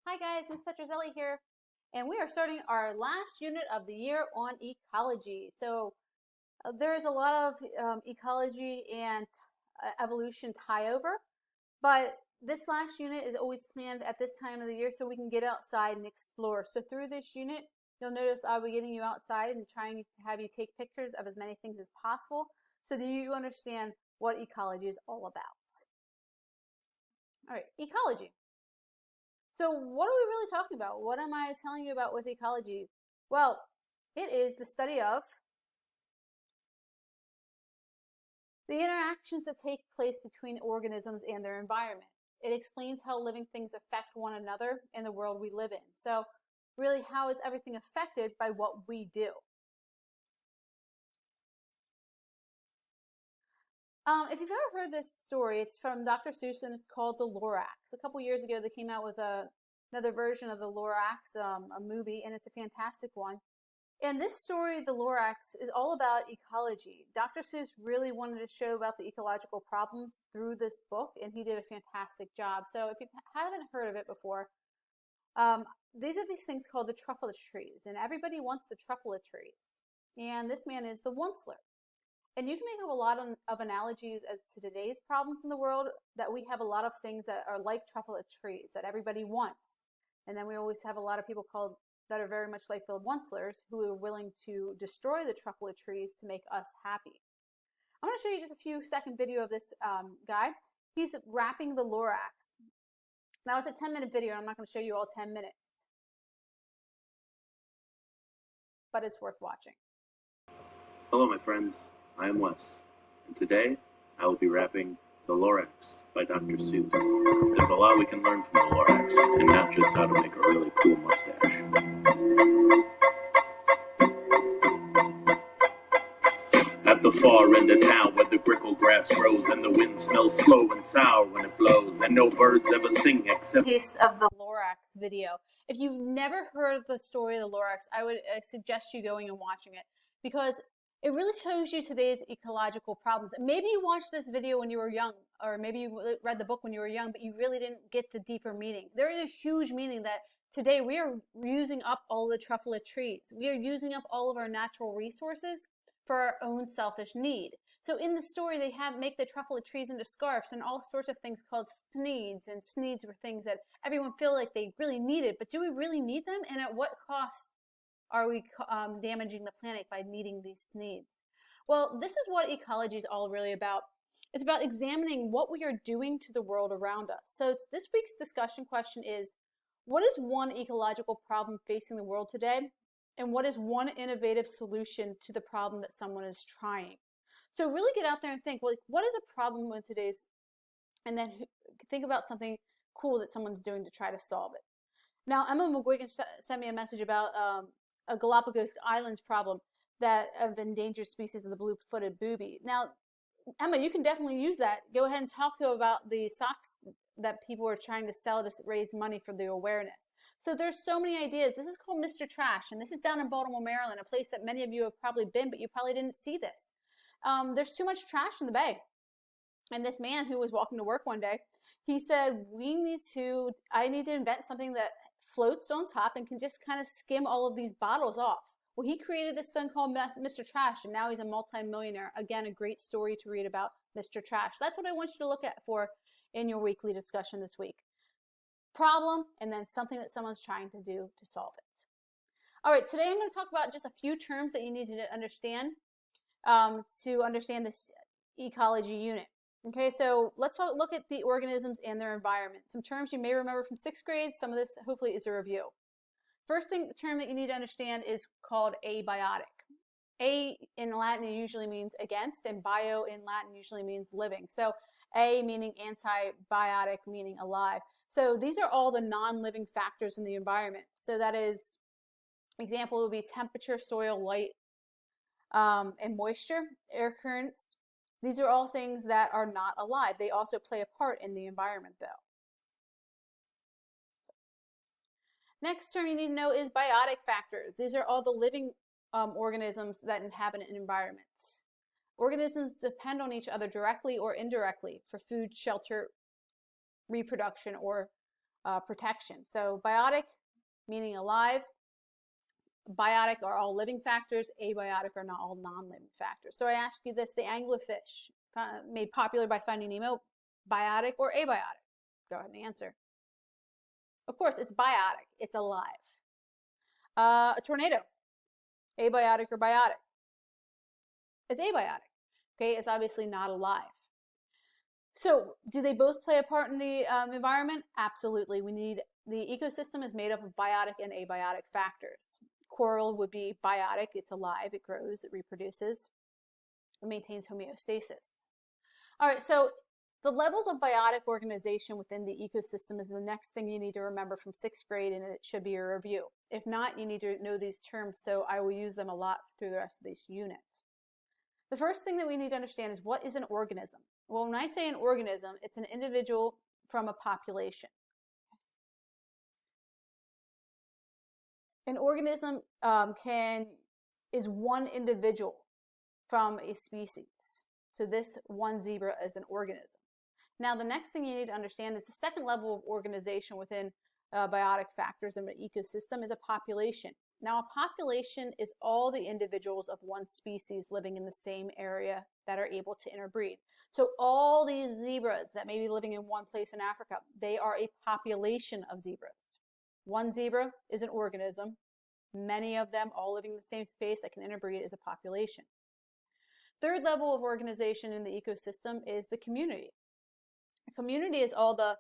Hi guys, Ms. Petrozelli here, and we are starting our last unit of the year on ecology. There's a lot of ecology and evolution tie over, but this last unit is always planned at this time of the year so we can get outside and explore. So through this unit, you'll notice I'll be getting you outside and trying to have you take pictures of as many things as possible so that you understand what ecology is all about. All right, ecology. So what are we really talking about? What am I telling you about with ecology? Well, it is the study of the interactions that take place between organisms and their environment. It explains how living things affect one another in the world we live in. So really, how is everything affected by what we do? If you've ever heard this story, it's from Dr. Seuss and it's called The Lorax. A couple years ago, they came out with another version of The Lorax, a movie, and it's a fantastic one. And this story, The Lorax, is all about ecology. Dr. Seuss really wanted to show about the ecological problems through this book, and he did a fantastic job. So if you haven't heard of it before, these are these things called the trufflet trees, and everybody wants the trufflet trees. And this man is the onceler. And you can make up a lot of analogies as to today's problems in the world, that we have a lot of things that are like trufflet trees that everybody wants. And then we always have a lot of people that are very much like the oncelers who are willing to destroy the trufflet trees to make us happy. I'm going to show you just a few second video of this guy. He's wrapping the Lorax. Now it's a 10-minute video. I'm not going to show you all 10 minutes, but it's worth watching. Hello my friends, I am Wes, and today I will be wrapping The Lorax by Dr. Seuss. There's a lot we can learn from The Lorax, and not just how to make a really cool mustache. At the far end of town where the grickle grass grows and the wind smells slow and sour when it blows, and no birds ever sing except Case of the Lorax video. If you've never heard of the story of the Lorax, I would suggest you going and watching it, because it really shows you today's ecological problems. Maybe you watched this video when you were young, or maybe you read the book when you were young, but you really didn't get the deeper meaning. There is a huge meaning that today we are using up all the trufflet trees. We are using up all of our natural resources for our own selfish need. So in the story, they make the trufflet trees into scarves and all sorts of things called sneeds, and sneeds were things that everyone feel like they really needed, but do we really need them, and at what cost are we damaging the planet by needing these needs? Well, this is what ecology is all really about. It's about examining what we are doing to the world around us. So this week's discussion question is, what is one ecological problem facing the world today? And what is one innovative solution to the problem that someone is trying? So really get out there and think, well, what is a problem with today's, and then think about something cool that someone's doing to try to solve it. Now, Emma McGuigan sent me a message about a Galapagos Islands problem that of endangered species of the blue-footed booby. Now, Emma, you can definitely use that. Go ahead and talk to about the socks that people are trying to sell to raise money for the awareness. So there's so many ideas. This is called Mr. Trash, and this is down in Baltimore, Maryland, a place that many of you have probably been, but you probably didn't see this. There's too much trash in the bay. And this man who was walking to work one day, he said, I need to invent something that floats on top and can just kind of skim all of these bottles off. Well, he created this thing called Mr. Trash, and now he's a multi-millionaire. Again, a great story to read about Mr. Trash. That's what I want you to look at for in your weekly discussion this week. Problem, and then something that someone's trying to do to solve it. All right, today I'm going to talk about just a few terms that you need to understand this ecology unit. Okay, so let's look at the organisms and their environment. Some terms you may remember from 6th grade. Some of this hopefully is a review. First term that you need to understand is called abiotic. A in Latin usually means against, and bio in Latin usually means living. So A meaning antibiotic, meaning alive. So these are all the non-living factors in the environment. So that is, example would be temperature, soil, light, and moisture, air currents. These are all things that are not alive. They also play a part in the environment, though. Next term you need to know is biotic factors. These are all the living organisms that inhabit an environment. Organisms depend on each other directly or indirectly for food, shelter, reproduction, or protection. So biotic, meaning alive. Biotic are all living factors. Abiotic are not all non-living factors. So I ask you this, the anglerfish, made popular by Finding Nemo, biotic or abiotic? Go ahead and answer. Of course, it's biotic. It's alive. A tornado, abiotic or biotic? It's abiotic. Okay, it's obviously not alive. So do they both play a part in the environment? Absolutely. The ecosystem is made up of biotic and abiotic factors. Coral would be biotic. It's alive. It grows. It reproduces. It maintains homeostasis. All right, so the levels of biotic organization within the ecosystem is the next thing you need to remember from 6th grade, and it should be your review. If not, you need to know these terms, so I will use them a lot through the rest of these units. The first thing that we need to understand is, what is an organism? Well, when I say an organism, it's an individual from a population. An organism is one individual from a species. So this one zebra is an organism. Now, the next thing you need to understand is the second level of organization within biotic factors in an ecosystem is a population. Now, a population is all the individuals of one species living in the same area that are able to interbreed. So all these zebras that may be living in one place in Africa, they are a population of zebras. One zebra is an organism. Many of them all living in the same space that can interbreed is a population. Third level of organization in the ecosystem is the community. A community is all the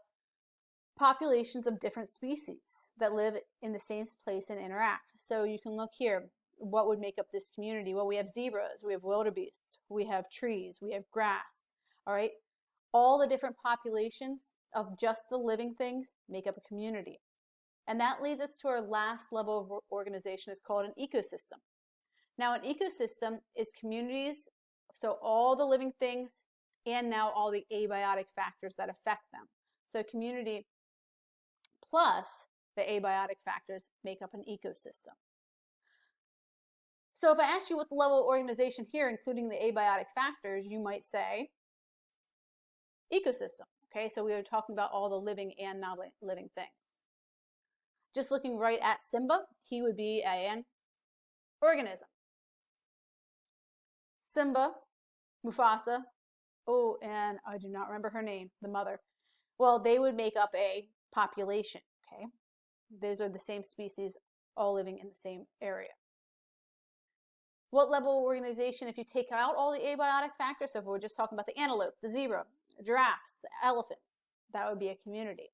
populations of different species that live in the same place and interact. So you can look here, what would make up this community? Well, we have zebras, we have wildebeest, we have trees, we have grass, all right? All the different populations of just the living things make up a community. And that leads us to our last level of organization. It's called an ecosystem. Now, an ecosystem is communities, so all the living things and now all the abiotic factors that affect them. So community plus the abiotic factors make up an ecosystem. So if I ask you what the level of organization here, including the abiotic factors, you might say ecosystem. Okay, so we were talking about all the living and non-living things. Just looking right at Simba, he would be an organism. Simba, Mufasa, oh, and I do not remember her name, the mother. Well, they would make up a population, okay? Those are the same species all living in the same area. What level of organization, if you take out all the abiotic factors, so if we're just talking about the antelope, the zebra, the giraffes, the elephants, that would be a community.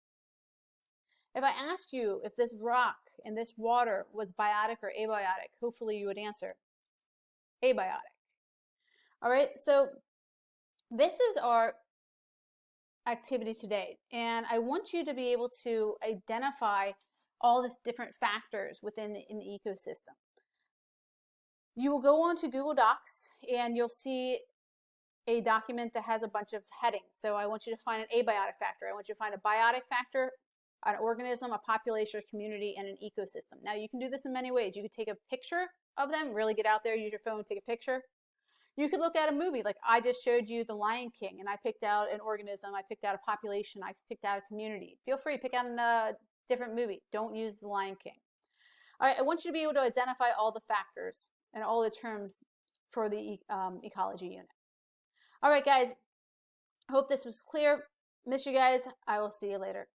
If I asked you if this rock and this water was biotic or abiotic, hopefully you would answer abiotic. All right, so this is our activity today, and I want you to be able to identify all these different factors within the ecosystem. You will go on to Google Docs and you'll see a document that has a bunch of headings. So I want you to find an abiotic factor. I want you to find a biotic factor, an organism, a population, a community, and an ecosystem. Now you can do this in many ways. You could take a picture of them, really get out there, use your phone, take a picture. You could look at a movie, like I just showed you The Lion King, and I picked out an organism, I picked out a population, I picked out a community. Feel free to pick out a different movie. Don't use The Lion King. All right, I want you to be able to identify all the factors and all the terms for the ecology unit. All right, guys, I hope this was clear. Miss you guys. I will see you later.